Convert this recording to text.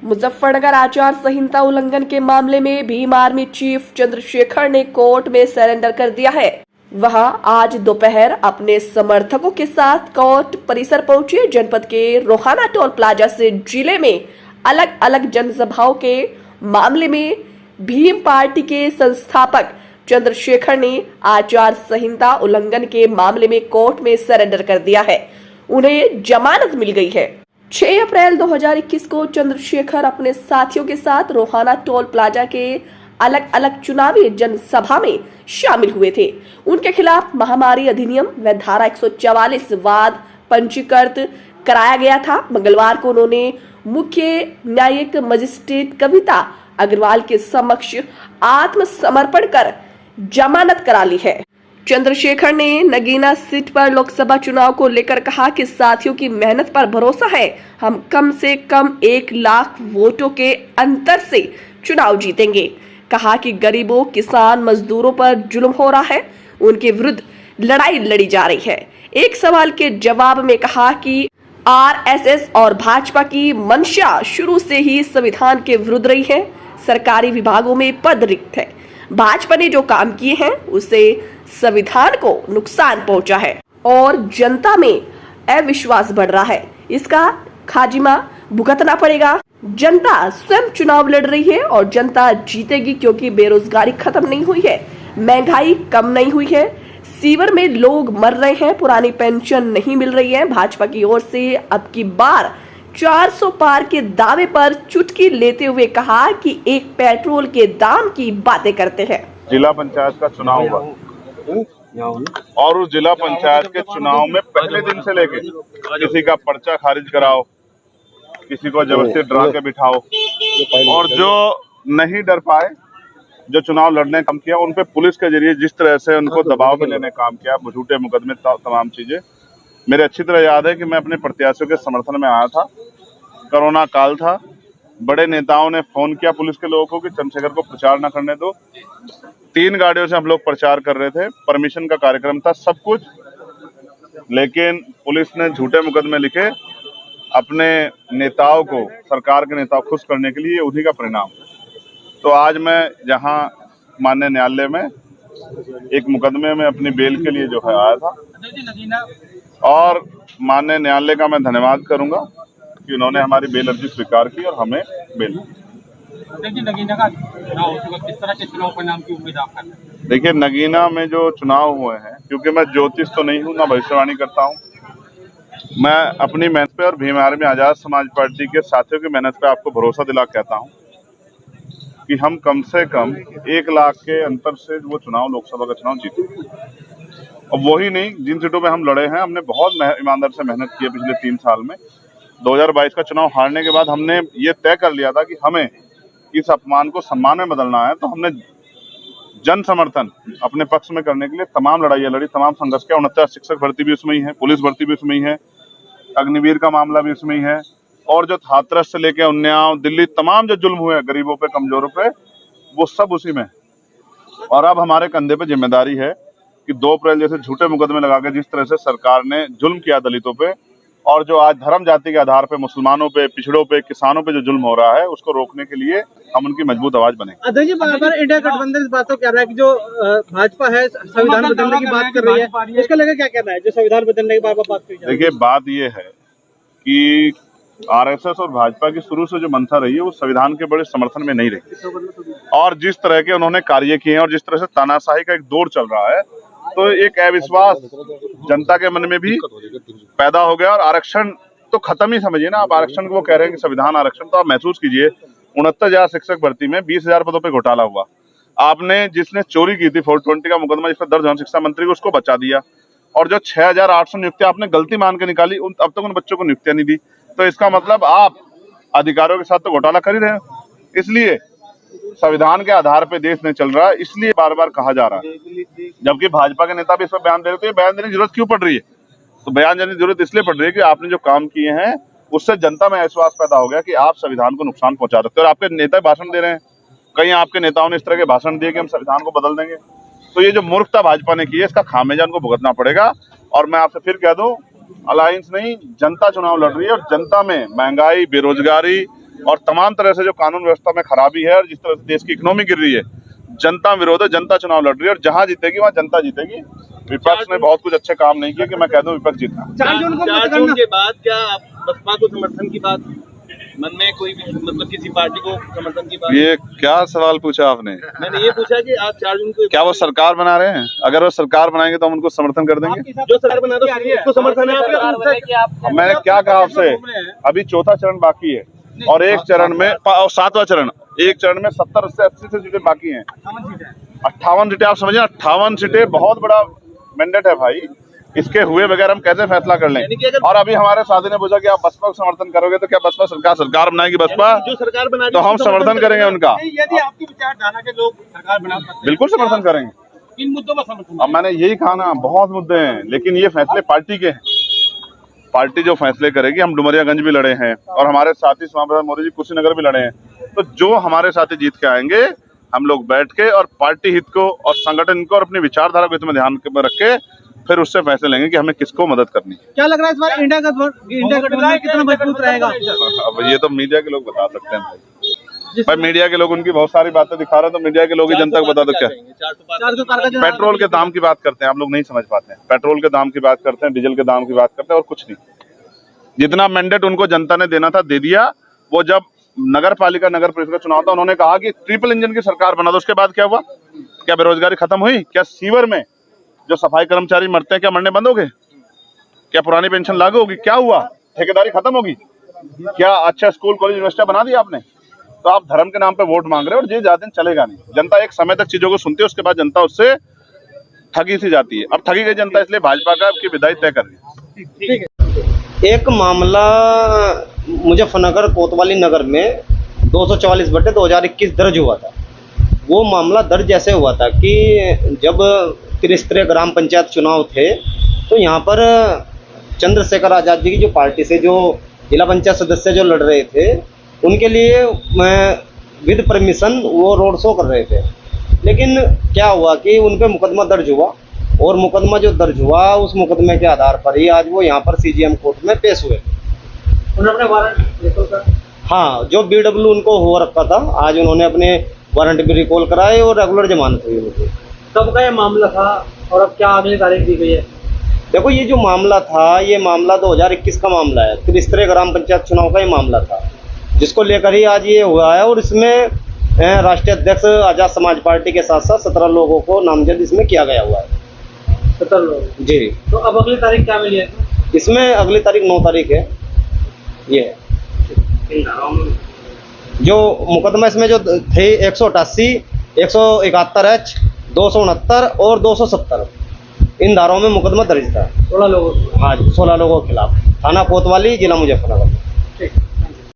मुजफ्फरनगर आचार संहिता उल्लंघन के मामले में भीम आर्मी चीफ चंद्रशेखर ने कोर्ट में सरेंडर कर दिया है। वह आज दोपहर अपने समर्थकों के साथ कोर्ट परिसर पहुंचे। जनपद के रोहाना टोल प्लाजा से जिले में अलग अलग जनसभाओं के मामले में भीम पार्टी के संस्थापक चंद्रशेखर ने आचार संहिता उल्लंघन के मामले में कोर्ट में सरेंडर कर दिया है। उन्हें जमानत मिल गई है। 6 अप्रैल 2021 को चंद्रशेखर अपने साथियों के साथ रोहाना टोल प्लाजा के अलग अलग चुनावी जनसभा में शामिल हुए थे। उनके खिलाफ महामारी अधिनियम व धारा 144 वाद पंजीकृत कराया गया था। मंगलवार को उन्होंने मुख्य न्यायिक मजिस्ट्रेट कविता अग्रवाल के समक्ष आत्मसमर्पण कर जमानत करा ली है। चंद्रशेखर ने नगीना सीट पर लोकसभा चुनाव को लेकर कहा कि साथियों की मेहनत पर भरोसा है। हम कम से कम 1 लाख वोटों के अंतर से चुनाव जीतेंगे। कहा कि गरीबों, किसान, मजदूरों पर जुल्म हो रहा है, उनके विरुद्ध लड़ाई लड़ी जा रही है। एक सवाल के जवाब में कहा कि आरएसएस और भाजपा की मंशा शुरू से ही संविधान के विरुद्ध रही है। सरकारी विभागों में पद रिक्त है। भाजपा ने जो काम किए हैं उससे संविधान को नुकसान पहुंचा है और जनता में अविश्वास बढ़ रहा है। इसका खाजिमा भुगतना पड़ेगा। जनता स्वयं चुनाव लड़ रही है और जनता जीतेगी, क्योंकि बेरोजगारी खत्म नहीं हुई है, महंगाई कम नहीं हुई है, सीवर में लोग मर रहे हैं, पुरानी पेंशन नहीं मिल रही है। भाजपा की ओर से अब की बार 400 पार के दावे पर चुटकी लेते हुए कहा कि एक पेट्रोल के दाम की बातें करते हैं। जिला पंचायत का चुनाव हुआ और उस जिला पंचायत के चुनाव में पहले दिन से लेके किसी का पर्चा खारिज कराओ, किसी को जबरदस्ती डरा के बिठाओ, और जो नहीं डर पाए, जो चुनाव लड़ने काम किया, उन पे पुलिस के जरिए जिस तरह से उनको दबाव में लेने काम किया, झूठे मुकदमे, तमाम चीजें मेरे अच्छी तरह याद है कि मैं अपने प्रत्याशियों के समर्थन में आया था। कोरोना काल था, बड़े नेताओं ने फोन किया पुलिस के लोगों को कि चंद्रशेखर को प्रचार न करने दो। 3 गाड़ियों से हम लोग प्रचार कर रहे थे, परमिशन का कार्यक्रम था, सब कुछ, लेकिन पुलिस ने झूठे मुकदमे लिखे अपने नेताओं को, सरकार के नेताओं को खुश करने के लिए। उन्हीं का परिणाम। तो आज मैं जहां माननीय न्यायालय में एक मुकदमे में अपनी बेल के लिए जो है आया था, और माननीय न्यायालय का मैं धन्यवाद करूंगा कि उन्होंने हमारी बेल अर्जी स्वीकार की और हमें बेल दी। देखिए, नगीना में जो चुनाव हुए हैं, क्योंकि मैं ज्योतिष तो नहीं हूँ, ना भविष्यवाणी करता हूँ, मैं अपनी मेहनत पे और भीम आर्मी आजाद समाज पार्टी के साथियों की मेहनत पे आपको भरोसा दिला कहता हूँ कि हम कम से कम 1 लाख के अंतर से वो चुनाव, लोकसभा का चुनाव जीते। और वही नहीं, जिन सीटों पे हम लड़े हैं, हमने बहुत ईमानदार से मेहनत की है पिछले 3 साल में। 2022 का चुनाव हारने के बाद हमने ये तय कर लिया था कि हमें इस अपमान को सम्मान में बदलना है। तो हमने जन समर्थन अपने पक्ष में करने के लिए तमाम लड़ाइयाँ लड़ी, तमाम संघर्ष किया। 69 शिक्षक भर्ती भी उसमें ही है, पुलिस भर्ती भी उसमें ही है, अग्निवीर का मामला भी उसमें ही है, और जो हाथरस से लेके उन्नाव, दिल्ली, तमाम जो जुल्म हुए गरीबों पे, कमजोरों पे, वो सब उसी में। और अब हमारे कंधे पे जिम्मेदारी है कि 2 अप्रैल जैसे झूठे मुकदमे लगा के जिस तरह से सरकार ने जुल्म किया दलितों पे, और जो आज धर्म जाति के आधार पे मुसलमानों पे, पिछड़ों पे, किसानों पे जो जुल्म हो रहा है, उसको रोकने के लिए हम उनकी मजबूत आवाज बने। अध्यक्ष जी, बार-बार इंडिया गठबंधन इस बात को कह रहा है कि जो भाजपा है संविधान बदलने की बात कर रही है, इसको लेकर क्या कहना है, जो संविधान बदलने की बार-बार बात करी जा रही है? देखिए, बात ये है कि आरएसएस और भाजपा की शुरू से जो मंशा रही है, वो संविधान के बड़े समर्थन में नहीं रही, और जिस तरह के उन्होंने कार्य किए हैं और जिस तरह से तानाशाही का एक दौर चल रहा है, तो एक अविश्वास जनता के मन में भी पैदा हो गया। और आरक्षण तो खत्म ही समझिए ना, आप आरक्षण को वो कह रहे हैं कि संविधान आरक्षण, तो आप महसूस कीजिए 69,000 शिक्षक भर्ती में 20,000 पदों पे घोटाला हुआ। आपने जिसने चोरी की थी 420 का मुकदमा जिस पर दर्ज हुआ, शिक्षा मंत्री को, उसको बचा दिया, और जो 6,800 नियुक्तियां आपने गलती मान के निकाली, अब तक उन बच्चों को नियुक्तियां नहीं दी। तो इसका मतलब आप अधिकारियों के साथ तो घोटाला कर ही रहे हैं। इसलिए संविधान के आधार पे देश नहीं चल रहा है, इसलिए बार बार कहा जा रहा है। जबकि भाजपा के नेता भी इस पर बयान दे रहे, तो ये बयान देने की जरूरत क्यों पड़ रही है? तो बयान देने की जरूरत इसलिए पड़ रही है कि आपने जो काम किए हैं उससे जनता में विश्वास पैदा हो गया कि आप संविधान को नुकसान पहुंचा सकते हो। और आपके नेता भाषण दे रहे हैं, कई आपके नेताओं ने इस तरह के भाषण दिए कि हम संविधान को बदल देंगे। तो ये जो मूर्खता भाजपा ने की है, इसका खामियाजा उनको भुगतना पड़ेगा। और मैं आपसे फिर कह दूं, अलायंस नहीं, जनता चुनाव लड़ रही है, और जनता में महंगाई, बेरोजगारी, और तमाम तरह से जो कानून व्यवस्था में खराबी है और जिस तरह से देश की इकोनॉमी गिर रही है, जनता विरोध है, जनता चुनाव लड़ रही है और जहां जीतेगी वहां जनता जीतेगी। विपक्ष ने बहुत कुछ अच्छे काम नहीं किए कि मैं कह दूं विपक्ष जीतना। 4 जून को 4 जून के बाद क्या आप बसपा को समर्थन की बात मन में कोई भी मतलब किसी पार्टी को समर्थन की बात? ये क्या सवाल पूछा आपने? मैंने ये पूछा कि आप 4 जून को क्या वो सरकार बना रहे हैं? अगर वो सरकार बनाएंगे तो हम उनको समर्थन कर देंगे। जो सरकार बना रहे हैं उसको समर्थन है आपका? मैंने क्या कहा आपसे, अभी चौथा चरण बाकी है और एक चरण में 7वां चरण, एक चरण में 70 से 80 से सीटें बाकी हैं। 58 सीटें, आप समझिए 58 सीटें बहुत बड़ा मैंडेट है भाई। इसके हुए बगैर हम कैसे फैसला कर लें? और अभी हमारे साथी ने पूछा कि आप बसपा को समर्थन करोगे तो क्या बसपा सरकार बनाएगी बसपा? जो सरकार बना तो हम समर्थन करेंगे उनका, यदि आपकी विचारधारा के लोग सरकार बना बिल्कुल समर्थन करेंगे। इन मुद्दों पर समर्थन। अब मैंने यही कहा ना, बहुत मुद्दे हैं लेकिन ये फैसले पार्टी के हैं। पार्टी जो फैसले करेगी, हम डुमरियागंज भी लड़े हैं और हमारे साथी श्यामा प्रसाद मौर्य जी कुशीनगर भी लड़े हैं, तो जो हमारे साथी जीत के आएंगे हम लोग बैठ के और पार्टी हित को और संगठन को और अपनी विचारधारा को इसमें ध्यान में रख के फिर उससे फैसले लेंगे कि हमें किसको मदद करनी है। क्या लग रहा है इस बार इंडिया गठबंधन कितना मजबूत रहेगा? अब ये तो मीडिया के लोग बता सकते हैं भाई, मीडिया के लोग उनकी बहुत सारी बातें दिखा रहे हैं, तो मीडिया के लोग ही जनता को बता दो क्या। 400 पार का पेट्रोल के दाम की बात करते हैं, आप लोग नहीं समझ पाते हैं। पेट्रोल के दाम की बात करते हैं, डीजल के दाम की बात करते हैं और कुछ नहीं। जितना मैंडेट उनको जनता ने देना था दे दिया। वो जब नगर पालिका नगर परिषद का चुनाव था, उन्होंने कहा कि ट्रिपल इंजन की सरकार बना दो। उसके बाद क्या हुआ? क्या बेरोजगारी खत्म हुई? क्या सीवर में जो सफाई कर्मचारी मरते हैं क्या मरने बंद हो गए? क्या पुरानी पेंशन लागू होगी? क्या हुआ? ठेकेदारी खत्म होगी? क्या अच्छा स्कूल कॉलेज यूनिवर्सिटी बना दिया आपने? तो आप धर्म के नाम पे वोट मांग रहे हो और ये ज्यादा दिन चलेगा नहीं। जनता एक समय तक चीजों को सुनती है, उसके बाद जनता उससे ठगी सी जाती है। अब ठगी गई जनता, इसलिए भाजपा का आपकी विदाई तय कर रही है। एक मामला मुजफ्फरनगर कोतवाली नगर में 244/2021 दर्ज हुआ था। वो मामला दर्ज ऐसे हुआ था कि जब त्रिस्तरीय ग्राम पंचायत चुनाव थे तो यहाँ पर चंद्रशेखर आज़ाद जी की जो पार्टी से जो जिला पंचायत सदस्य जो लड़ रहे थे, उनके लिए विद परमिशन वो रोड शो कर रहे थे। लेकिन क्या हुआ कि उन पर मुकदमा दर्ज हुआ और मुकदमा जो दर्ज हुआ उस मुकदमे के आधार पर ही आज वो यहाँ पर CGM कोर्ट में पेश हुए। उन्होंने वारंट रिकॉल कर, हाँ, जो BW उनको हो रखा था, आज उन्होंने अपने वारंट भी रिकॉल कराए और रेगुलर जमानत हुई उनकी। कब का ये मामला था और अब क्या अगली तारीख दी गई है? देखो, ये जो मामला था, ये मामला 2021 का मामला है। त्रिस्तरीय ग्राम पंचायत चुनाव का ये मामला था, जिसको लेकर ही आज ये हुआ है। और इसमें राष्ट्रीय अध्यक्ष आजाद समाज पार्टी के साथ साथ 17 लोगों को नामजद इसमें किया गया हुआ है। 17 लोग जी। तो अब अगली तारीख क्या मिली है? इसमें अगली तारीख 9 तारीख है। ये जो मुकदमा इसमें जो थे 188, 171H, 269 और 270, इन धाराओं में मुकदमा दर्ज था। 16 लोगों। हाँ जी, 16 लोगों के खिलाफ। थाना कोतवाली, जिला मुजफ्फरनगर। ठीक।